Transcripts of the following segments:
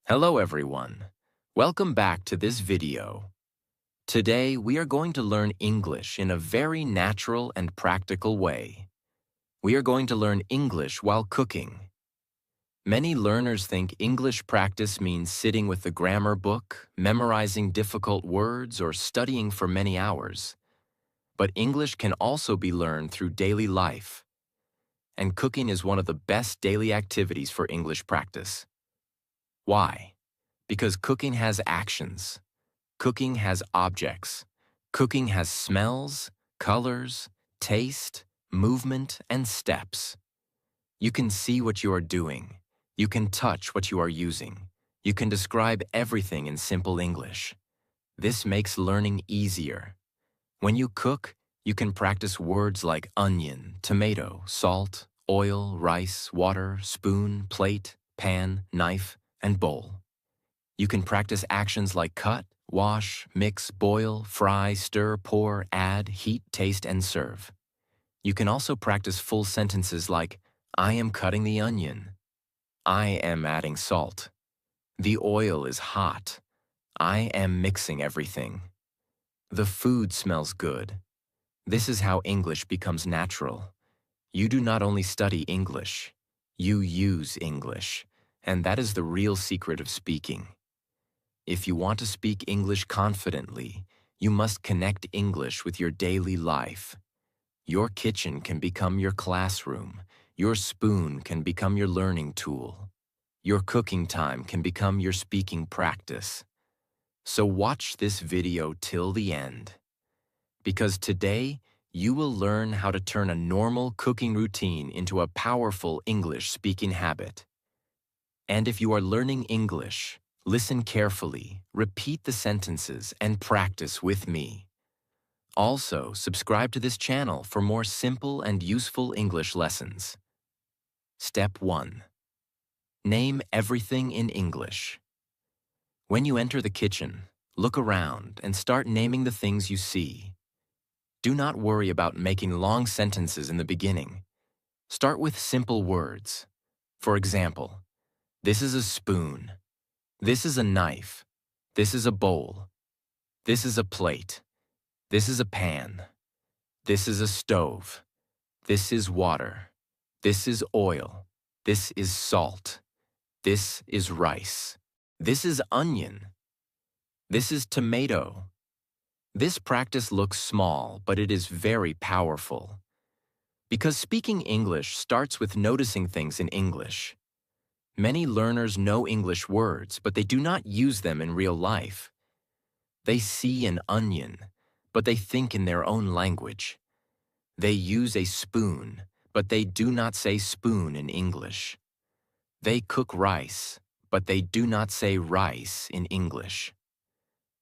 Hello everyone. Welcome back to this video. Today we are going to learn English in a very natural and practical way. We are going to learn English while cooking. Many learners think English practice means sitting with the grammar book, memorizing difficult words, or studying for many hours. But English can also be learned through daily life. And cooking is one of the best daily activities for English practice. Why? Because cooking has actions. Cooking has objects. Cooking has smells, colors, taste, movement, and steps. You can see what you are doing. You can touch what you are using. You can describe everything in simple English. This makes learning easier. When you cook, you can practice words like onion, tomato, salt, oil, rice, water, spoon, plate, pan, knife, and bowl. You can practice actions like cut, wash, mix, boil, fry, stir, pour, add, heat, taste, and serve. You can also practice full sentences like, I am cutting the onion. I am adding salt. The oil is hot. I am mixing everything. The food smells good. This is how English becomes natural. You do not only study English, you use English, and that is the real secret of speaking. If you want to speak English confidently, you must connect English with your daily life. Your kitchen can become your classroom. Your spoon can become your learning tool. Your cooking time can become your speaking practice. So watch this video till the end. Because today, you will learn how to turn a normal cooking routine into a powerful English speaking habit. And if you are learning English, listen carefully, repeat the sentences, and practice with me. Also, subscribe to this channel for more simple and useful English lessons. Step 1. Name everything in English. When you enter the kitchen, look around and start naming the things you see. Do not worry about making long sentences in the beginning. Start with simple words. For example, this is a spoon. This is a knife. This is a bowl. This is a plate. This is a pan. This is a stove. This is water. This is oil. This is salt. This is rice. This is onion. This is tomato. This practice looks small, but it is very powerful. Because speaking English starts with noticing things in English. Many learners know English words, but they do not use them in real life. They see an onion, but they think in their own language. They use a spoon, but they do not say spoon in English. They cook rice, but they do not say rice in English.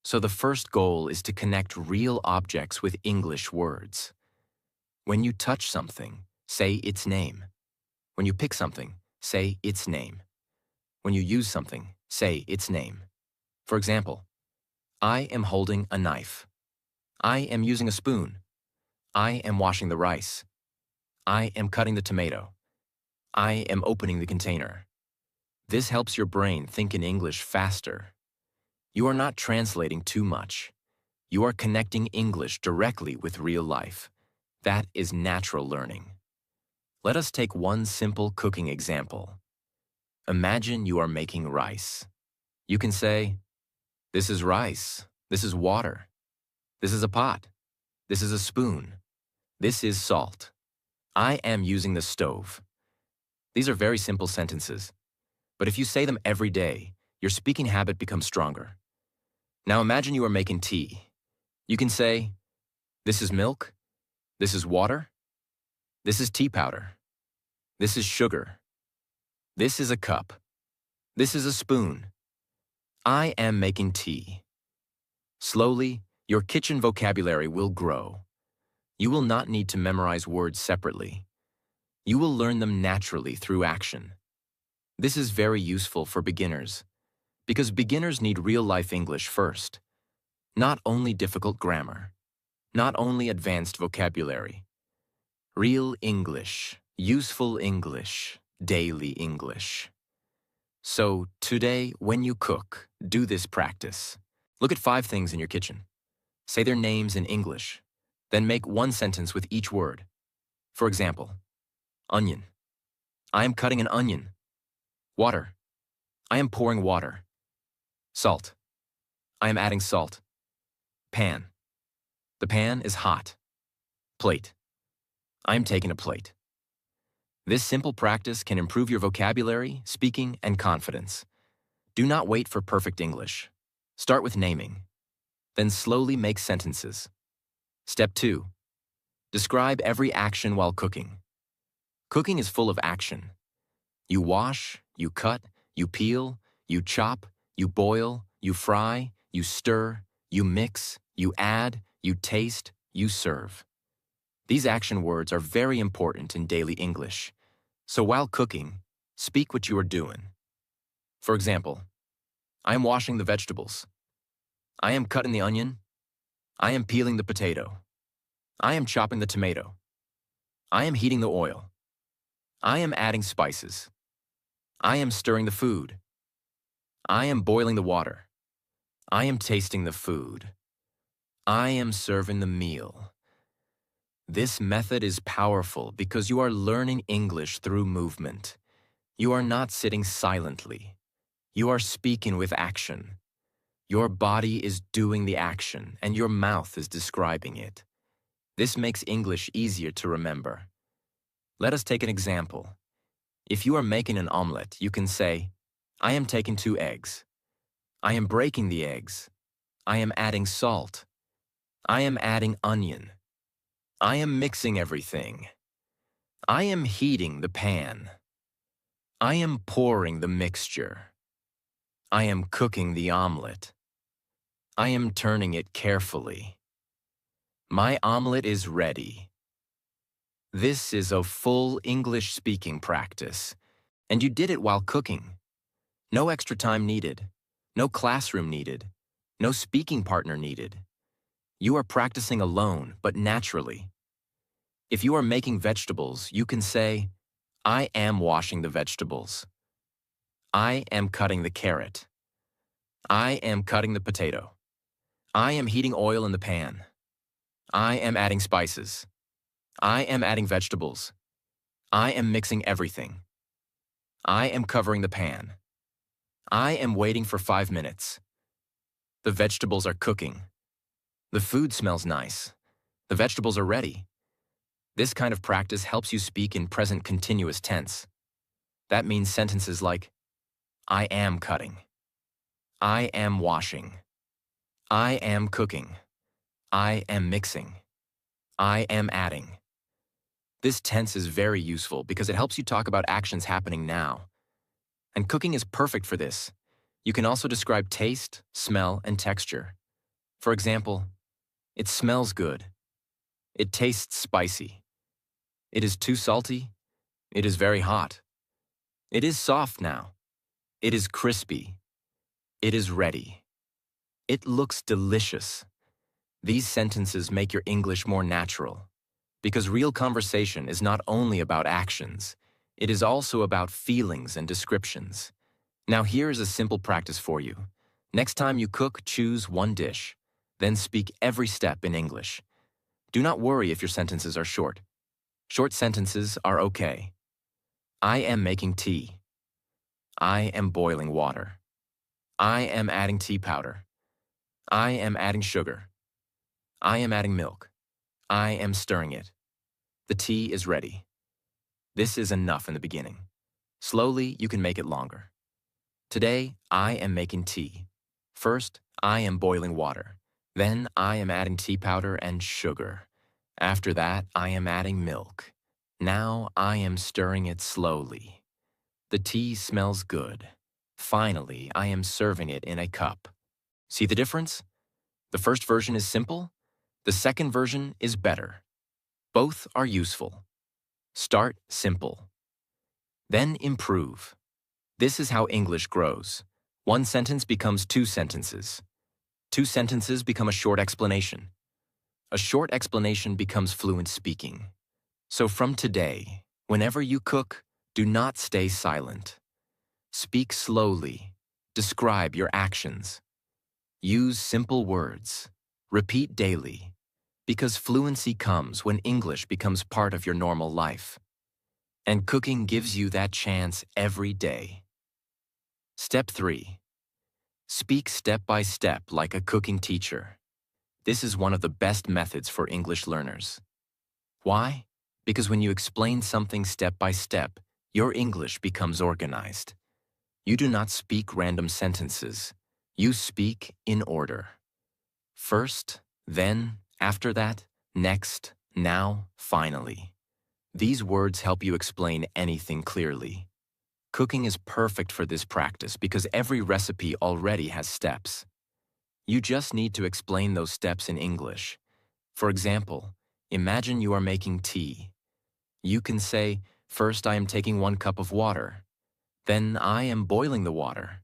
So the first goal is to connect real objects with English words. When you touch something, say its name. When you pick something, say its name. When you use something, say its name. For example, I am holding a knife. I am using a spoon. I am washing the rice. I am cutting the tomato. I am opening the container. This helps your brain think in English faster. You are not translating too much. You are connecting English directly with real life. That is natural learning. Let us take one simple cooking example. Imagine you are making rice. You can say, this is rice. This is water. This is a pot. This is a spoon. This is salt. I am using the stove. These are very simple sentences. But if you say them every day, your speaking habit becomes stronger. Now imagine you are making tea. You can say, this is milk. This is water. This is tea powder. This is sugar. This is a cup. This is a spoon. I am making tea. Slowly, your kitchen vocabulary will grow. You will not need to memorize words separately. You will learn them naturally through action. This is very useful for beginners, because beginners need real-life English first. Not only difficult grammar, not only advanced vocabulary. Real English, useful English, daily English. So today, when you cook, do this practice. Look at 5 things in your kitchen. Say their names in English. Then make one sentence with each word. For example, onion. I am cutting an onion. Water. I am pouring water. Salt. I am adding salt. Pan. The pan is hot. Plate. I am taking a plate. This simple practice can improve your vocabulary, speaking, and confidence. Do not wait for perfect English. Start with naming. Then slowly make sentences. Step 2. Describe every action while cooking. Cooking is full of action. You wash, you cut, you peel, you chop, you boil, you fry, you stir, you mix, you add, you taste, you serve. These action words are very important in daily English. So while cooking, speak what you are doing. For example, I am washing the vegetables. I am cutting the onion. I am peeling the potato. I am chopping the tomato. I am heating the oil. I am adding spices. I am stirring the food. I am boiling the water. I am tasting the food. I am serving the meal. This method is powerful because you are learning English through movement. You are not sitting silently. You are speaking with action. Your body is doing the action, and your mouth is describing it. This makes English easier to remember. Let us take an example. If you are making an omelette, you can say, I am taking 2 eggs. I am breaking the eggs. I am adding salt. I am adding onion. I am mixing everything. I am heating the pan. I am pouring the mixture. I am cooking the omelette. I am turning it carefully. My omelette is ready. This is a full English speaking practice, and you did it while cooking. No extra time needed. No classroom needed. No speaking partner needed. You are practicing alone, but naturally. If you are making vegetables, you can say, I am washing the vegetables. I am cutting the carrot. I am cutting the potato. I am heating oil in the pan. I am adding spices. I am adding vegetables. I am mixing everything. I am covering the pan. I am waiting for 5 minutes. The vegetables are cooking. The food smells nice. The vegetables are ready. This kind of practice helps you speak in present continuous tense. That means sentences like, I am cutting. I am washing. I am cooking. I am mixing. I am adding. This tense is very useful because it helps you talk about actions happening now. And cooking is perfect for this. You can also describe taste, smell, and texture. For example, it smells good. It tastes spicy. It is too salty. It is very hot. It is soft now. It is crispy. It is ready. It looks delicious. These sentences make your English more natural. Because real conversation is not only about actions, it is also about feelings and descriptions. Now here is a simple practice for you. Next time you cook, choose one dish. Then speak every step in English. Do not worry if your sentences are short. Short sentences are okay. I am making tea. I am boiling water. I am adding tea powder. I am adding sugar. I am adding milk. I am stirring it. The tea is ready. This is enough in the beginning. Slowly, you can make it longer. Today, I am making tea. First, I am boiling water. Then, I am adding tea powder and sugar. After that, I am adding milk. Now, I am stirring it slowly. The tea smells good. Finally, I am serving it in a cup. See the difference? The first version is simple. The second version is better. Both are useful. Start simple. Then improve. This is how English grows. One sentence becomes 2 sentences. 2 sentences become a short explanation. A short explanation becomes fluent speaking. So from today, whenever you cook, do not stay silent. Speak slowly. Describe your actions. Use simple words. Repeat daily. Because fluency comes when English becomes part of your normal life. And cooking gives you that chance every day. Step 3. Speak step by step like a cooking teacher. This is one of the best methods for English learners. Why? Because when you explain something step by step, your English becomes organized. You do not speak random sentences. You speak in order. First, then, after that, next, now, finally. These words help you explain anything clearly. Cooking is perfect for this practice because every recipe already has steps. You just need to explain those steps in English. For example, imagine you are making tea. You can say, first I am taking 1 cup of water. Then I am boiling the water.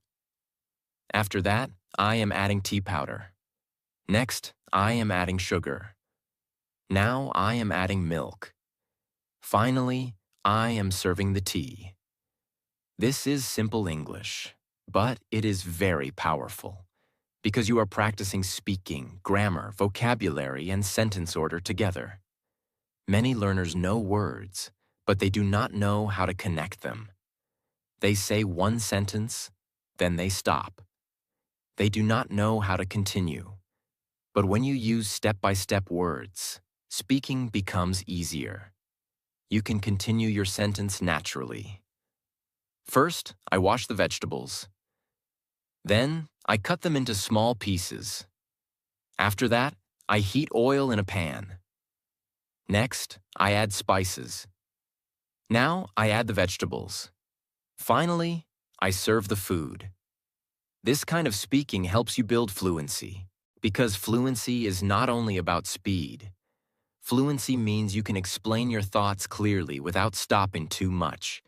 After that, I am adding tea powder. Next, I am adding sugar. Now I am adding milk. Finally, I am serving the tea. This is simple English, but it is very powerful because you are practicing speaking, grammar, vocabulary, and sentence order together. Many learners know words, but they do not know how to connect them. They say one sentence, then they stop. They do not know how to continue. But when you use step-by-step words, speaking becomes easier. You can continue your sentence naturally. First, I wash the vegetables. Then, I cut them into small pieces. After that, I heat oil in a pan. Next, I add spices. Now, I add the vegetables. Finally, I serve the food. This kind of speaking helps you build fluency, because fluency is not only about speed. Fluency means you can explain your thoughts clearly without stopping too much.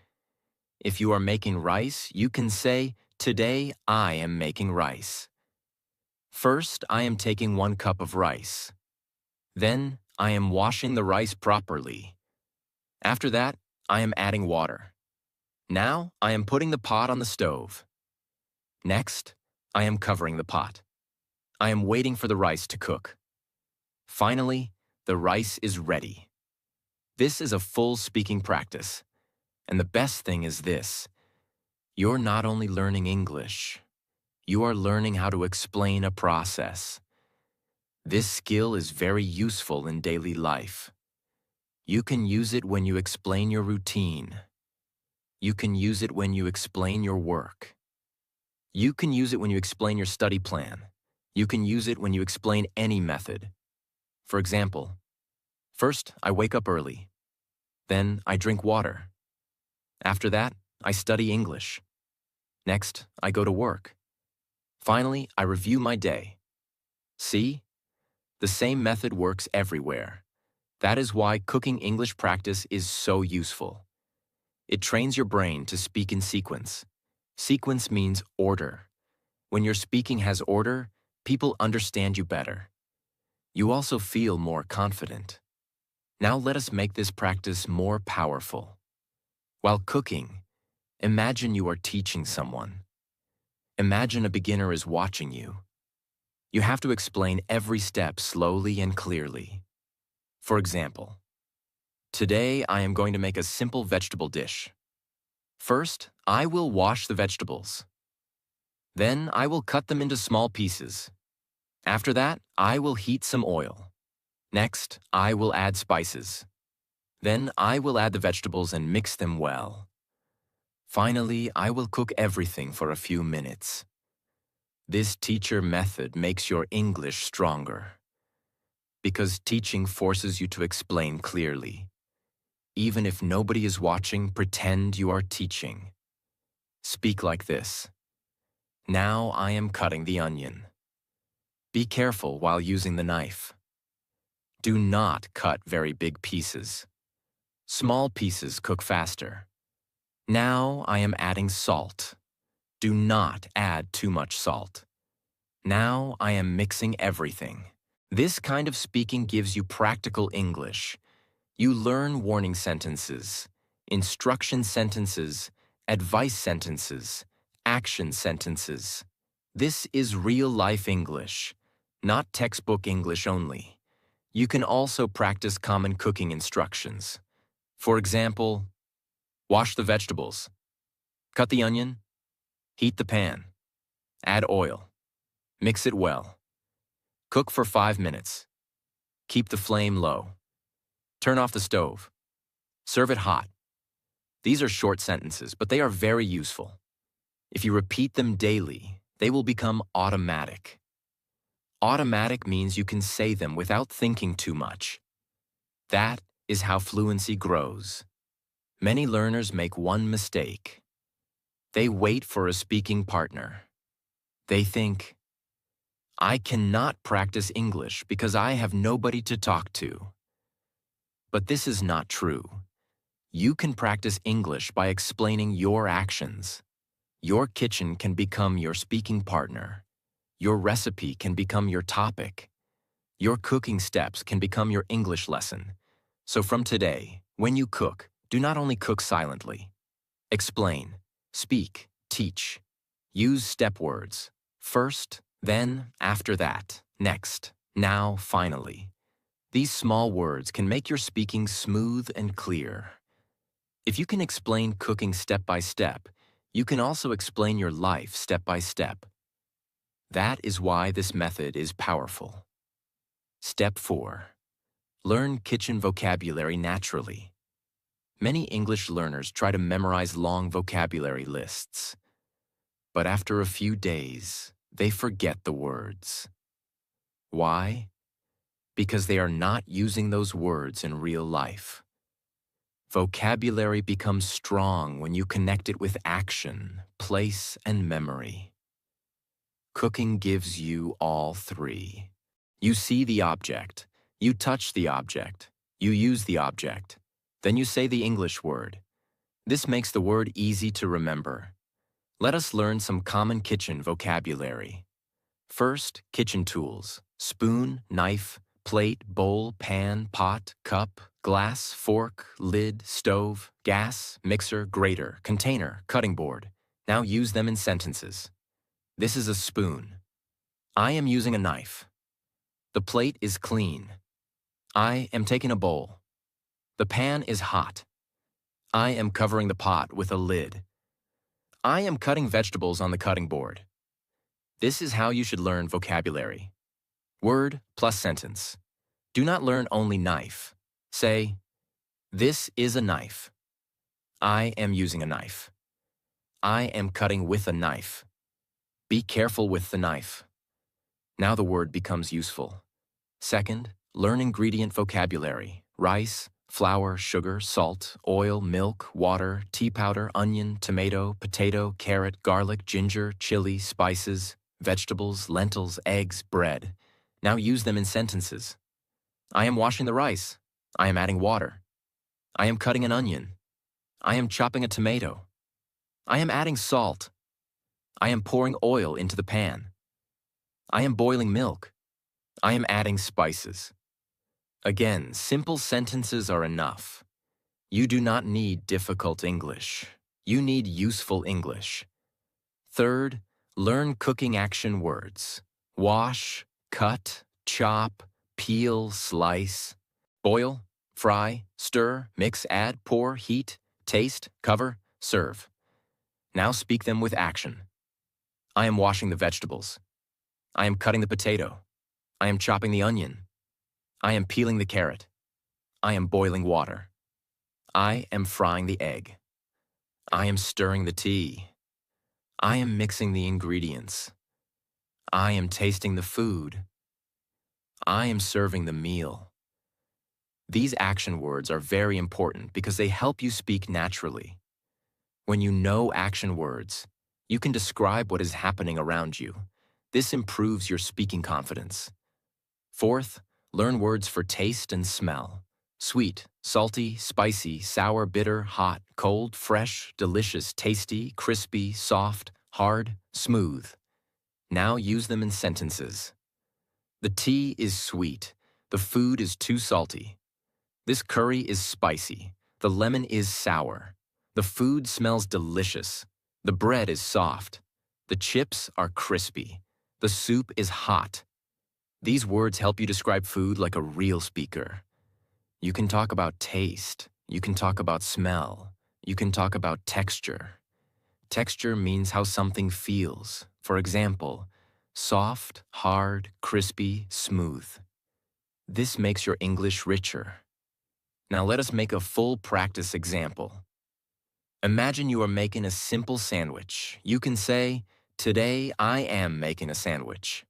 If you are making rice, you can say, today I am making rice. First, I am taking 1 cup of rice. Then, I am washing the rice properly. After that, I am adding water. Now, I am putting the pot on the stove. Next, I am covering the pot. I am waiting for the rice to cook. Finally, the rice is ready. This is a full speaking practice. And the best thing is this: you're not only learning English, you are learning how to explain a process. This skill is very useful in daily life. You can use it when you explain your routine. You can use it when you explain your work. You can use it when you explain your study plan. You can use it when you explain any method. For example, first, I wake up early. Then, I drink water. After that, I study English. Next, I go to work. Finally, I review my day. See? The same method works everywhere. That is why cooking English practice is so useful. It trains your brain to speak in sequence. Sequence means order. When your speaking has order, people understand you better. You also feel more confident. Now let us make this practice more powerful. While cooking, imagine you are teaching someone. Imagine a beginner is watching you. You have to explain every step slowly and clearly. For example, today I am going to make a simple vegetable dish. First, I will wash the vegetables. Then I will cut them into small pieces. After that, I will heat some oil. Next, I will add spices. Then I will add the vegetables and mix them well. Finally, I will cook everything for a few minutes. This teacher method makes your English stronger. Because teaching forces you to explain clearly. Even if nobody is watching, pretend you are teaching. Speak like this. Now I am cutting the onion. Be careful while using the knife. Do not cut very big pieces. Small pieces cook faster. Now I am adding salt. Do not add too much salt. Now I am mixing everything. This kind of speaking gives you practical English. You learn warning sentences, instruction sentences, advice sentences, Action sentences. This is real-life English, not textbook English only. You can also practice common cooking instructions. For example, wash the vegetables, cut the onion, heat the pan, add oil, mix it well, cook for 5 minutes, keep the flame low, turn off the stove, serve it hot. These are short sentences, but they are very useful. If you repeat them daily, they will become automatic. Automatic means you can say them without thinking too much. That is how fluency grows. Many learners make one mistake. They wait for a speaking partner. They think, I cannot practice English because I have nobody to talk to. But this is not true. You can practice English by explaining your actions. Your kitchen can become your speaking partner. Your recipe can become your topic. Your cooking steps can become your English lesson. So from today, when you cook, do not only cook silently. Explain, speak, teach. Use step words. First, then, after that, next, now, finally. These small words can make your speaking smooth and clear. If you can explain cooking step by step, you can also explain your life step by step. That is why this method is powerful. Step 4. Learn kitchen vocabulary naturally. Many English learners try to memorize long vocabulary lists. But after a few days, they forget the words. Why? Because they are not using those words in real life. Vocabulary becomes strong when you connect it with action, place, and memory. Cooking gives you all three. You see the object, you touch the object, you use the object, then you say the English word. This makes the word easy to remember. Let us learn some common kitchen vocabulary. First, kitchen tools: spoon, knife, plate, bowl, pan, pot, cup, glass, fork, lid, stove, gas, mixer, grater, container, cutting board. Now use them in sentences. This is a spoon. I am using a knife. The plate is clean. I am taking a bowl. The pan is hot. I am covering the pot with a lid. I am cutting vegetables on the cutting board. This is how you should learn vocabulary. Word plus sentence. Do not learn only knife. Say, this is a knife. I am using a knife. I am cutting with a knife. Be careful with the knife. Now the word becomes useful. Second, learn ingredient vocabulary: rice, flour, sugar, salt, oil, milk, water, tea powder, onion, tomato, potato, carrot, garlic, ginger, chili, spices, vegetables, lentils, eggs, bread. Now use them in sentences. I am washing the rice. I am adding water. I am cutting an onion. I am chopping a tomato. I am adding salt. I am pouring oil into the pan. I am boiling milk. I am adding spices. Again, simple sentences are enough. You do not need difficult English. You need useful English. Third, learn cooking action words: wash, cut, chop, peel, slice, boil, fry, stir, mix, add, pour, heat, taste, cover, serve. Now speak them with action. I am washing the vegetables. I am cutting the potato. I am chopping the onion. I am peeling the carrot. I am boiling water. I am frying the egg. I am stirring the tea. I am mixing the ingredients. I am tasting the food. I am serving the meal. These action words are very important because they help you speak naturally. When you know action words, you can describe what is happening around you. This improves your speaking confidence. Fourth, learn words for taste and smell: sweet, salty, spicy, sour, bitter, hot, cold, fresh, delicious, tasty, crispy, soft, hard, smooth. Now use them in sentences. The tea is sweet. The food is too salty. This curry is spicy. The lemon is sour. The food smells delicious. The bread is soft. The chips are crispy. The soup is hot. These words help you describe food like a real speaker. You can talk about taste. You can talk about smell. You can talk about texture. Texture means how something feels. For example, soft, hard, crispy, smooth. This makes your English richer. Now let us make a full practice example. Imagine you are making a simple sandwich. You can say, "Today I am making a sandwich.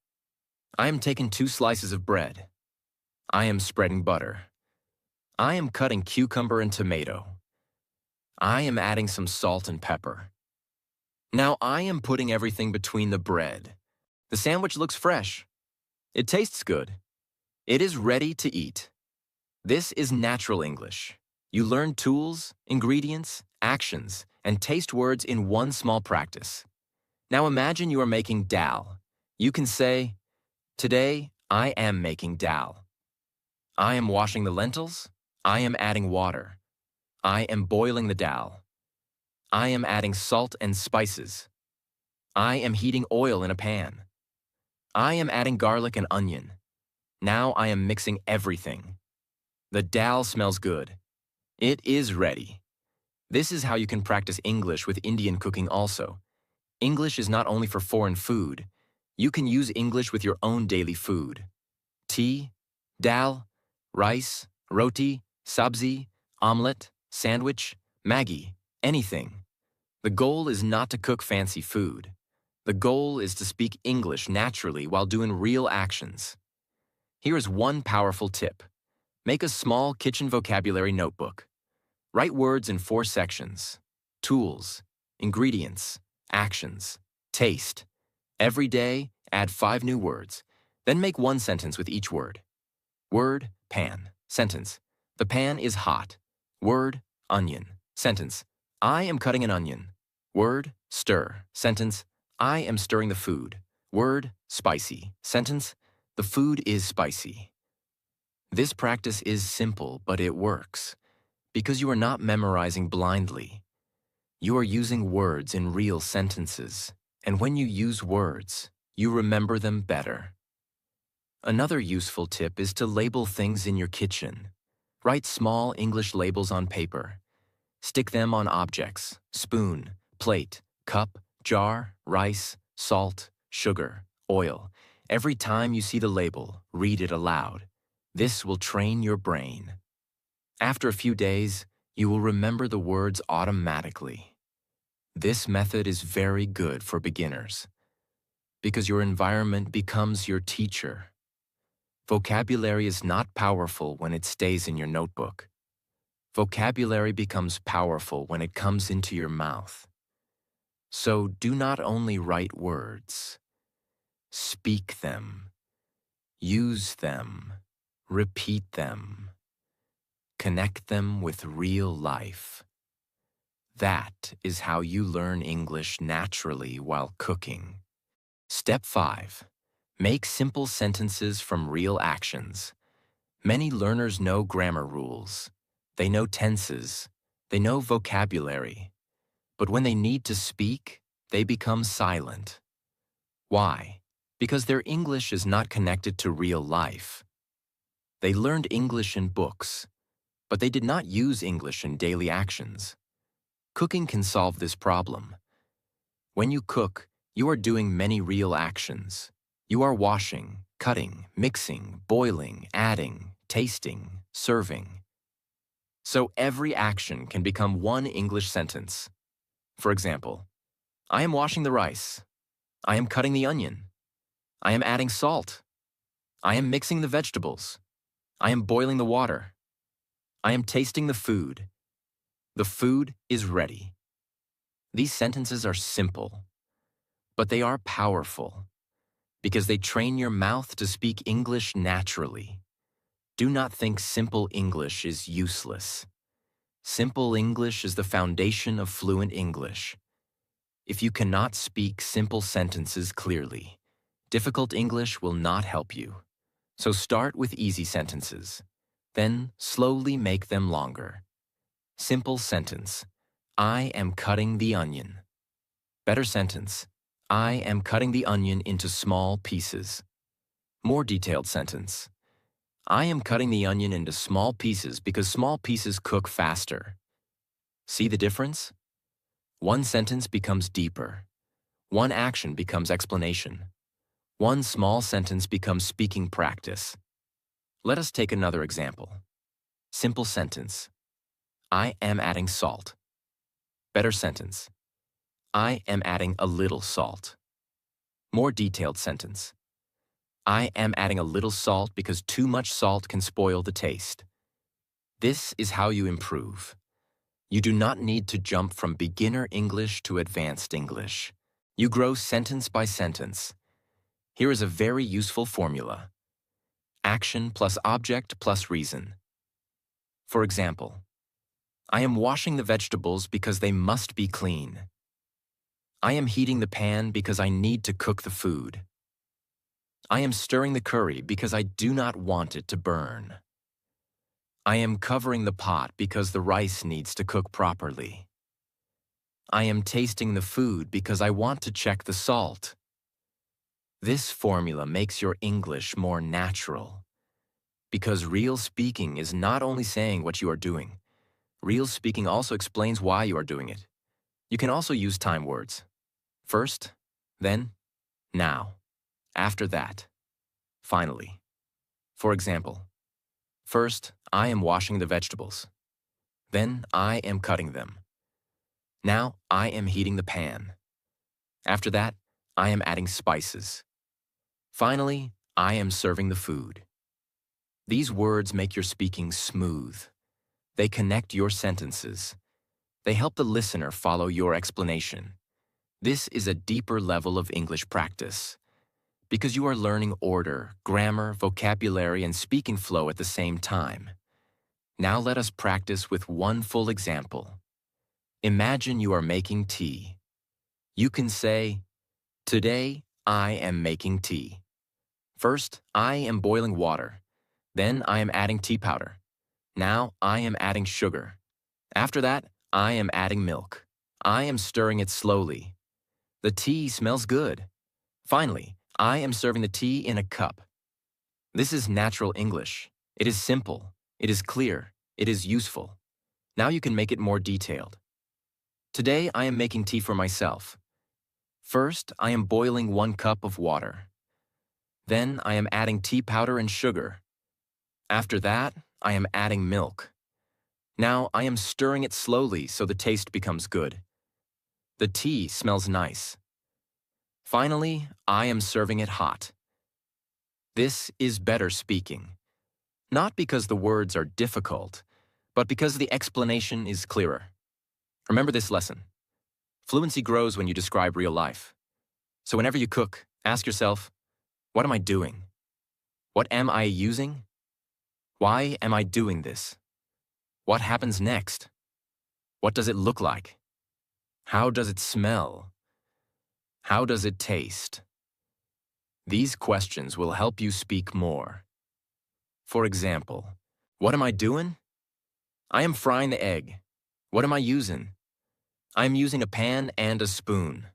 I am taking 2 slices of bread. I am spreading butter. I am cutting cucumber and tomato. I am adding some salt and pepper. Now I am putting everything between the bread. The sandwich looks fresh. It tastes good. It is ready to eat." This is natural English. You learn tools, ingredients, actions, and taste words in one small practice. Now imagine you are making dal. You can say, "Today I am making dal. I am washing the lentils. I am adding water. I am boiling the dal. I am adding salt and spices. I am heating oil in a pan. I am adding garlic and onion. Now I am mixing everything. The dal smells good. It is ready." This is how you can practice English with Indian cooking also. English is not only for foreign food. You can use English with your own daily food. Tea, dal, rice, roti, sabzi, omelette, sandwich, Maggi, anything. The goal is not to cook fancy food. The goal is to speak English naturally while doing real actions. Here is one powerful tip. Make a small kitchen vocabulary notebook. Write words in 4 sections: tools, ingredients, actions, taste. Every day, add 5 new words. Then make 1 sentence with each word. Word, pan. Sentence, the pan is hot. Word, onion. Sentence, I am cutting an onion. Word, stir. Sentence, I am stirring the food. Word, spicy. Sentence, the food is spicy. This practice is simple, but it works. Because you are not memorizing blindly. You are using words in real sentences, and when you use words, you remember them better. Another useful tip is to label things in your kitchen. Write small English labels on paper. Stick them on objects: spoon, plate, cup, jar, rice, salt, sugar, oil. Every time you see the label, read it aloud. This will train your brain. After a few days, you will remember the words automatically. This method is very good for beginners because your environment becomes your teacher. Vocabulary is not powerful when it stays in your notebook. Vocabulary becomes powerful when it comes into your mouth. So do not only write words. Speak them. Use them. Repeat them. Connect them with real life. That is how you learn English naturally while cooking. Step 5. Make simple sentences from real actions. Many learners know grammar rules. They know tenses. They know vocabulary. But when they need to speak, they become silent. Why? Because their English is not connected to real life. They learned English in books, but they did not use English in daily actions. Cooking can solve this problem. When you cook, you are doing many real actions. You are washing, cutting, mixing, boiling, adding, tasting, serving. So every action can become one English sentence. For example, I am washing the rice. I am cutting the onion. I am adding salt. I am mixing the vegetables. I am boiling the water. I am tasting the food. The food is ready. These sentences are simple, but they are powerful because they train your mouth to speak English naturally. Do not think simple English is useless. Simple English is the foundation of fluent English. If you cannot speak simple sentences clearly, difficult English will not help you. So start with easy sentences. Then slowly make them longer. Simple sentence. I am cutting the onion. Better sentence. I am cutting the onion into small pieces. More detailed sentence. I am cutting the onion into small pieces because small pieces cook faster. See the difference? One sentence becomes deeper. One action becomes explanation. One small sentence becomes speaking practice. Let us take another example. Simple sentence. I am adding salt. Better sentence. I am adding a little salt. More detailed sentence. I am adding a little salt because too much salt can spoil the taste. This is how you improve. You do not need to jump from beginner English to advanced English. You grow sentence by sentence. Here is a very useful formula. Action plus object plus reason. For example, I am washing the vegetables because they must be clean. I am heating the pan because I need to cook the food. I am stirring the curry because I do not want it to burn. I am covering the pot because the rice needs to cook properly. I am tasting the food because I want to check the salt. This formula makes your English more natural. Because real speaking is not only saying what you are doing. Real speaking also explains why you are doing it. You can also use time words. First, then, now, after that, finally. For example, first, I am washing the vegetables. Then, I am cutting them. Now, I am heating the pan. After that, I am adding spices. Finally, I am serving the food. These words make your speaking smooth. They connect your sentences. They help the listener follow your explanation. This is a deeper level of English practice because you are learning order, grammar, vocabulary, and speaking flow at the same time. Now let us practice with one full example. Imagine you are making tea. You can say, today I am making tea. First, I am boiling water. Then I am adding tea powder. Now I am adding sugar. After that, I am adding milk. I am stirring it slowly. The tea smells good. Finally, I am serving the tea in a cup. This is natural English. It is simple. It is clear. It is useful. Now you can make it more detailed. Today I am making tea for myself. First, I am boiling 1 cup of water. Then I am adding tea powder and sugar. After that, I am adding milk. Now I am stirring it slowly so the taste becomes good. The tea smells nice. Finally, I am serving it hot. This is better speaking. Not because the words are difficult, but because the explanation is clearer. Remember this lesson. Fluency grows when you describe real life. So whenever you cook, ask yourself, what am I doing? What am I using? Why am I doing this? What happens next? What does it look like? How does it smell? How does it taste? These questions will help you speak more. For example, what am I doing? I am frying the egg. What am I using? I am using a pan and a spoon.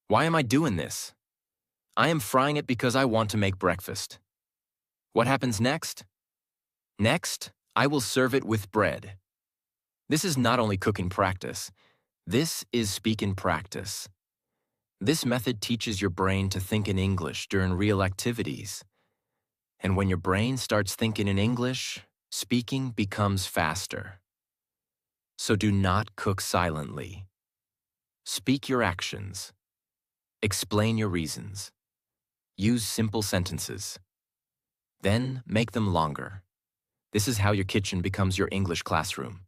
Why am I doing this? I am frying it because I want to make breakfast. What happens next? Next, I will serve it with bread. This is not only cooking practice. This is speaking practice. This method teaches your brain to think in English during real activities. And when your brain starts thinking in English, speaking becomes faster. So do not cook silently. Speak your actions. Explain your reasons. Use simple sentences. Then make them longer. This is how your kitchen becomes your English classroom.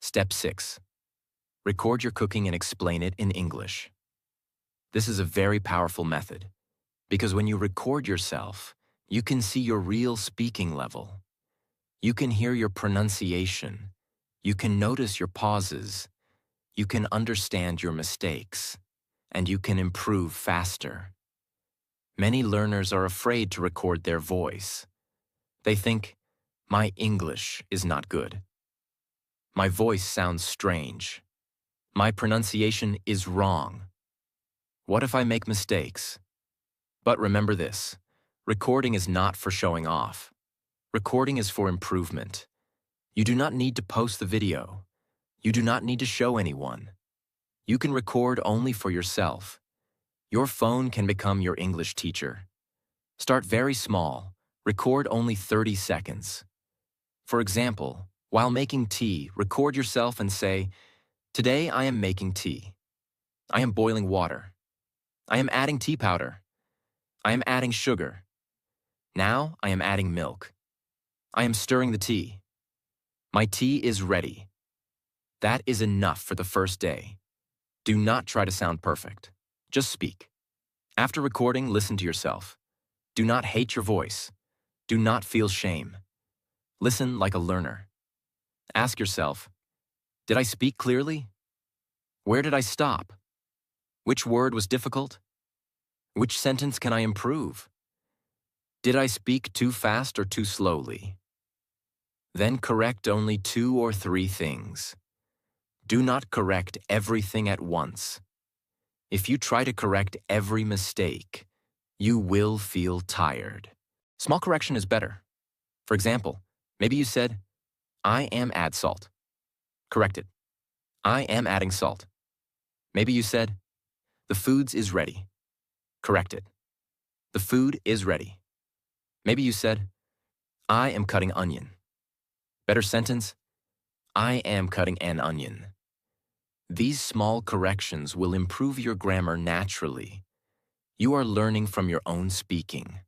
Step 6. Record your cooking and explain it in English. This is a very powerful method because when you record yourself, you can see your real speaking level. You can hear your pronunciation. You can notice your pauses. You can understand your mistakes. And you can improve faster. Many learners are afraid to record their voice. They think, my English is not good. My voice sounds strange. My pronunciation is wrong. What if I make mistakes? But remember this, recording is not for showing off. Recording is for improvement. You do not need to post the video. You do not need to show anyone. You can record only for yourself. Your phone can become your English teacher. Start very small. Record only 30 seconds. For example, while making tea, record yourself and say, "Today I am making tea. I am boiling water. I am adding tea powder. I am adding sugar. Now I am adding milk. I am stirring the tea. My tea is ready." That is enough for the first day. Do not try to sound perfect. Just speak. After recording, listen to yourself. Do not hate your voice. Do not feel shame. Listen like a learner. Ask yourself, did I speak clearly? Where did I stop? Which word was difficult? Which sentence can I improve? Did I speak too fast or too slowly? Then correct only 2 or 3 things. Do not correct everything at once. If you try to correct every mistake, you will feel tired. Small correction is better. For example, maybe you said, "I am add salt." Correct it. "I am adding salt." Maybe you said, "The food is ready." Correct it. "The food is ready." Maybe you said, "I am cutting onion." Better sentence, "I am cutting an onion." These small corrections will improve your grammar naturally. You are learning from your own speaking.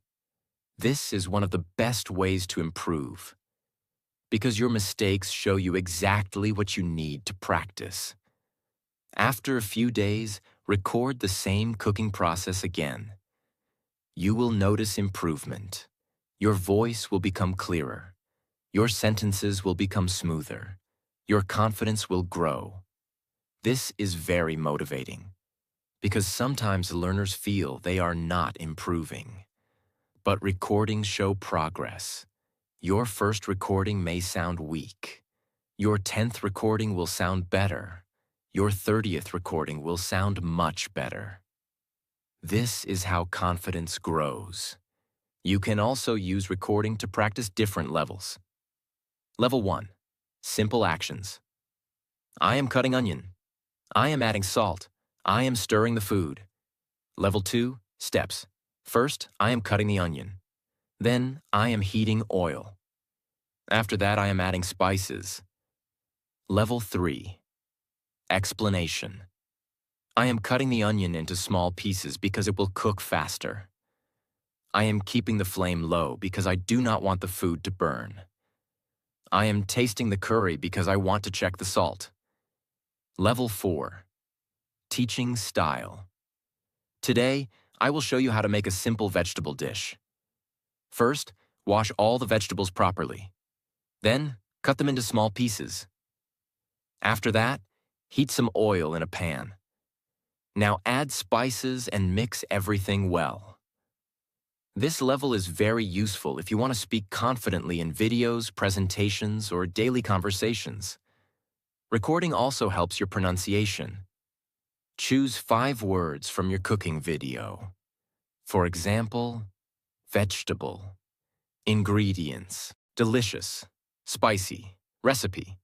This is one of the best ways to improve, because your mistakes show you exactly what you need to practice. After a few days, record the same cooking process again. You will notice improvement. Your voice will become clearer. Your sentences will become smoother. Your confidence will grow. This is very motivating, because sometimes learners feel they are not improving. But recordings show progress. Your first recording may sound weak. Your 10th recording will sound better. Your 30th recording will sound much better. This is how confidence grows. You can also use recording to practice different levels. Level 1. Simple actions. I am cutting onion. I am adding salt. I am stirring the food. Level 2. Steps. First, I am cutting the onion. Then, I am heating oil. After that, I am adding spices. Level 3. Explanation. I am cutting the onion into small pieces because it will cook faster. I am keeping the flame low because I do not want the food to burn. I am tasting the curry because I want to check the salt. Level 4. Teaching style. Today, I will show you how to make a simple vegetable dish. First, wash all the vegetables properly. Then, cut them into small pieces. After that, heat some oil in a pan. Now add spices and mix everything well. This level is very useful if you want to speak confidently in videos, presentations, or daily conversations. Recording also helps your pronunciation. Choose 5 words from your cooking video. For example, vegetable, ingredients, delicious, spicy, recipe.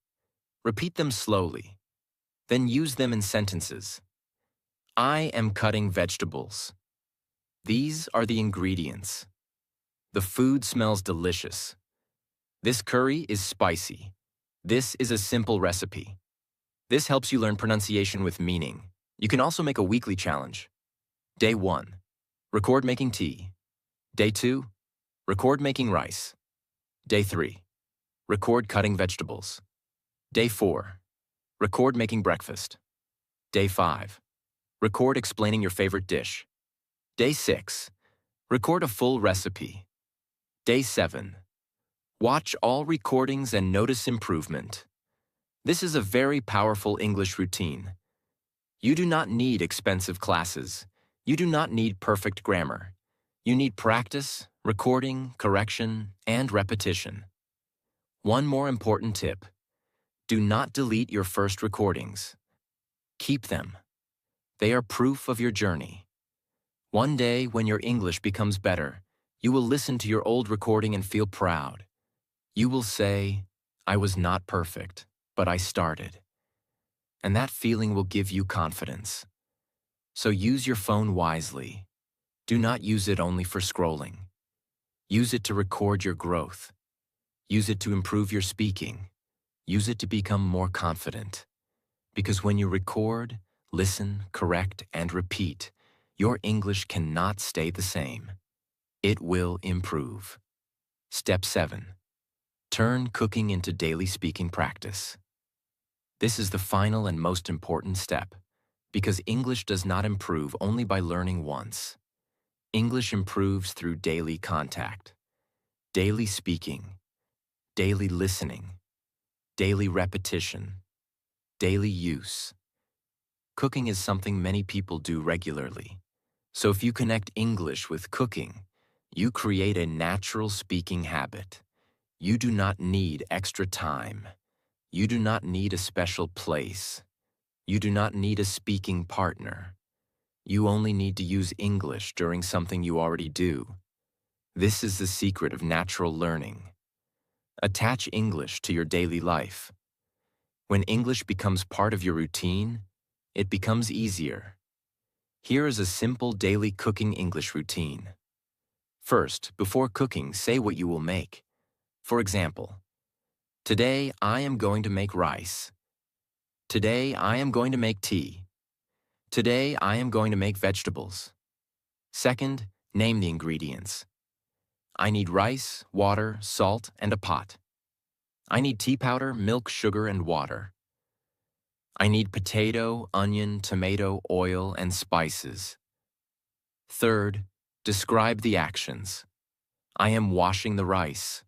Repeat them slowly. Then use them in sentences. I am cutting vegetables. These are the ingredients. The food smells delicious. This curry is spicy. This is a simple recipe. This helps you learn pronunciation with meaning. You can also make a weekly challenge. Day 1. Record making tea. Day 2. Record making rice. Day 3. Record cutting vegetables. Day 4. Record making breakfast. Day 5. Record explaining your favorite dish. Day 6. Record a full recipe. Day 7. Watch all recordings and notice improvement. This is a very powerful English routine. You do not need expensive classes. You do not need perfect grammar. You need practice, recording, correction, and repetition. One more important tip. Do not delete your first recordings. Keep them. They are proof of your journey. One day, when your English becomes better, you will listen to your old recording and feel proud. You will say, "I was not perfect, but I started." And that feeling will give you confidence. So use your phone wisely. Do not use it only for scrolling. Use it to record your growth. Use it to improve your speaking. Use it to become more confident. Because when you record, listen, correct, and repeat, your English cannot stay the same. It will improve. Step 7. Turn cooking into daily speaking practice. This is the final and most important step, because English does not improve only by learning once. English improves through daily contact, daily speaking, daily listening, daily repetition, daily use. Cooking is something many people do regularly. So if you connect English with cooking, you create a natural speaking habit. You do not need extra time. You do not need a special place. You do not need a speaking partner. You only need to use English during something you already do. This is the secret of natural learning. Attach English to your daily life. When English becomes part of your routine, it becomes easier. Here is a simple daily cooking English routine. First, before cooking, say what you will make. For example, today I am going to make rice. Today I am going to make tea. Today I am going to make vegetables. Second, name the ingredients. I need rice, water, salt, and a pot. I need tea powder, milk, sugar, and water. I need potato, onion, tomato, oil, and spices. Third, describe the actions. I am washing the rice.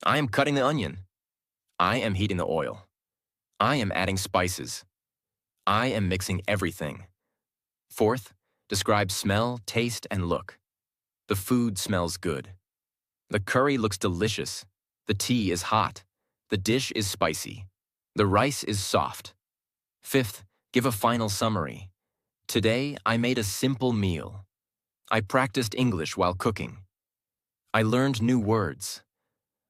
I am cutting the onion. I am heating the oil. I am adding spices. I am mixing everything. Fourth, describe smell, taste, and look. The food smells good. The curry looks delicious. The tea is hot. The dish is spicy. The rice is soft. Fifth, give a final summary. Today, I made a simple meal. I practiced English while cooking. I learned new words.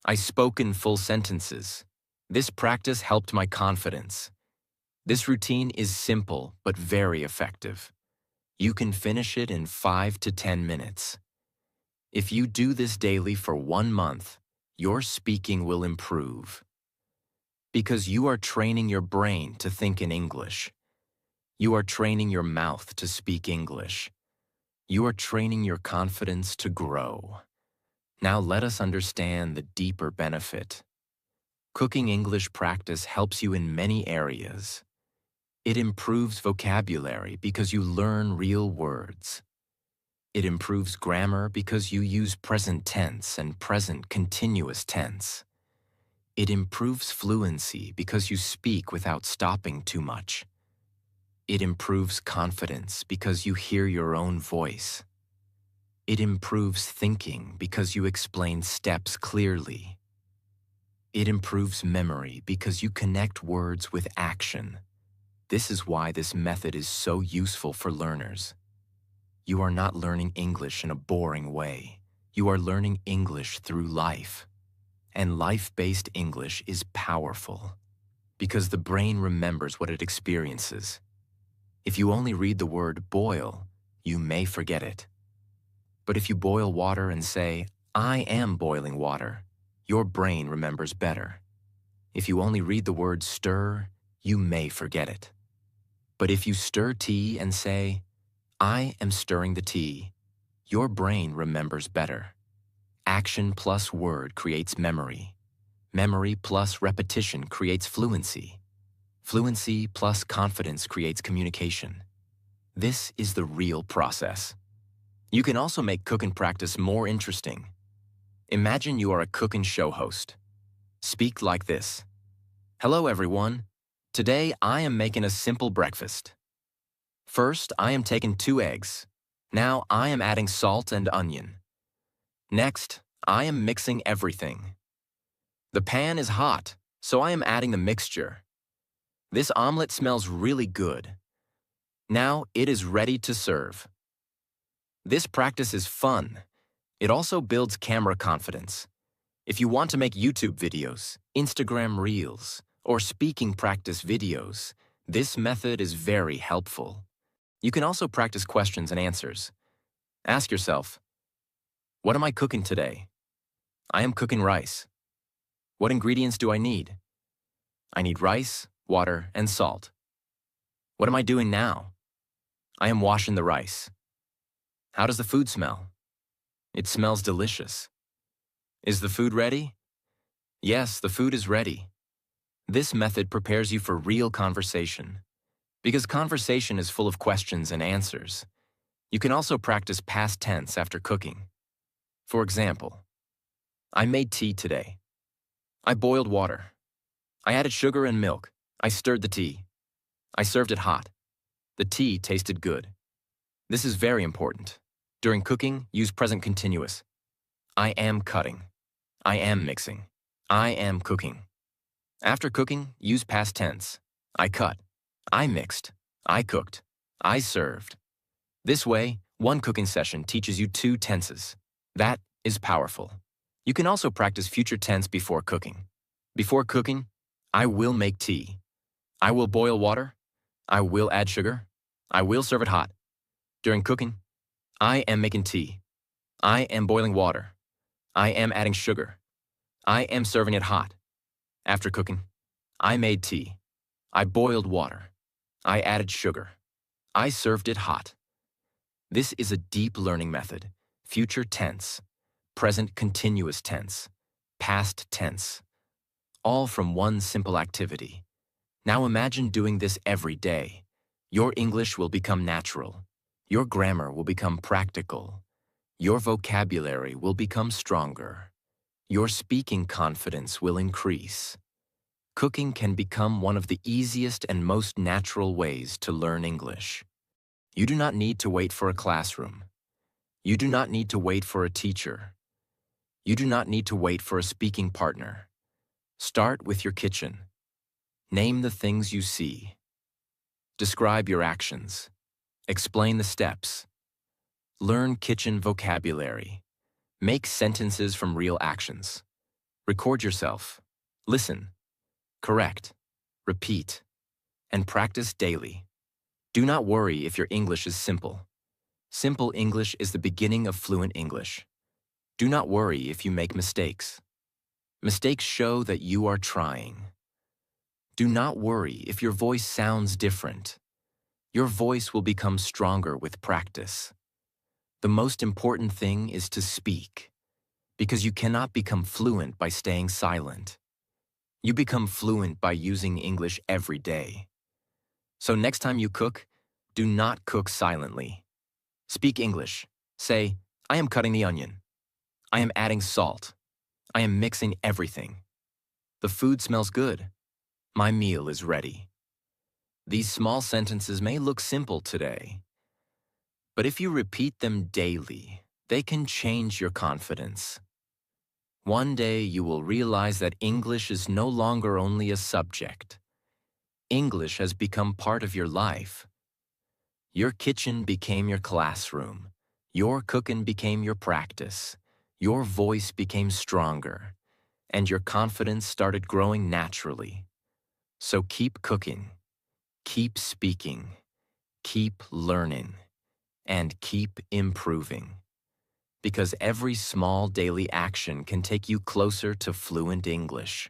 I spoke in full sentences. This practice helped my confidence. This routine is simple but very effective. You can finish it in 5 to 10 minutes. If you do this daily for 1 month, your speaking will improve. Because you are training your brain to think in English. You are training your mouth to speak English. You are training your confidence to grow. Now let us understand the deeper benefit. Cooking English practice helps you in many areas. It improves vocabulary because you learn real words. It improves grammar because you use present tense and present continuous tense. It improves fluency because you speak without stopping too much. It improves confidence because you hear your own voice. It improves thinking because you explain steps clearly. It improves memory because you connect words with action. This is why this method is so useful for learners. You are not learning English in a boring way. You are learning English through life. And life-based English is powerful because the brain remembers what it experiences. If you only read the word boil, you may forget it. But if you boil water and say, I am boiling water, your brain remembers better. If you only read the word stir, you may forget it. But if you stir tea and say, I am stirring the tea, your brain remembers better. Action plus word creates memory. Memory plus repetition creates fluency. Fluency plus confidence creates communication. This is the real process. You can also make cooking practice more interesting. Imagine you are a cooking show host. Speak like this. Hello everyone. Today I am making a simple breakfast. First, I am taking 2 eggs. Now I am adding salt and onion. Next, I am mixing everything. The pan is hot, so I am adding the mixture. This omelet smells really good. Now it is ready to serve. This practice is fun. It also builds camera confidence. If you want to make YouTube videos, Instagram Reels, or speaking practice videos, this method is very helpful. You can also practice questions and answers. Ask yourself, what am I cooking today? I am cooking rice. What ingredients do I need? I need rice, water, and salt. What am I doing now? I am washing the rice. How does the food smell? It smells delicious. Is the food ready? Yes, the food is ready. This method prepares you for real conversation. Because conversation is full of questions and answers. You can also practice past tense after cooking. For example, I made tea today. I boiled water. I added sugar and milk. I stirred the tea. I served it hot. The tea tasted good. This is very important. During cooking, use present continuous. I am cutting. I am mixing. I am cooking. After cooking, use past tense. I cut. I mixed. I cooked. I served. This way, one cooking session teaches you 2 tenses. That is powerful. You can also practice future tense before cooking. Before cooking, I will make tea. I will boil water. I will add sugar. I will serve it hot. During cooking, I am making tea. I am boiling water. I am adding sugar. I am serving it hot. After cooking, I made tea. I boiled water. I added sugar. I served it hot. This is a deep learning method. Future tense, present continuous tense, past tense, all from one simple activity. Now imagine doing this every day. Your English will become natural. Your grammar will become practical. Your vocabulary will become stronger. Your speaking confidence will increase. Cooking can become one of the easiest and most natural ways to learn English. You do not need to wait for a classroom. You do not need to wait for a teacher. You do not need to wait for a speaking partner. Start with your kitchen. Name the things you see. Describe your actions. Explain the steps. Learn kitchen vocabulary. Make sentences from real actions. Record yourself. Listen. Correct. Repeat. And practice daily. Do not worry if your English is simple. Simple English is the beginning of fluent English. Do not worry if you make mistakes. Mistakes show that you are trying. Do not worry if your voice sounds different. Your voice will become stronger with practice. The most important thing is to speak, because you cannot become fluent by staying silent. You become fluent by using English every day. So next time you cook, do not cook silently. Speak English. Say, I am cutting the onion. I am adding salt. I am mixing everything. The food smells good. My meal is ready. These small sentences may look simple today, but if you repeat them daily, they can change your confidence. One day you will realize that English is no longer only a subject. English has become part of your life. Your kitchen became your classroom. Your cooking became your practice. Your voice became stronger, and your confidence started growing naturally. So keep cooking, keep speaking, keep learning, and keep improving. Because every small daily action can take you closer to fluent English.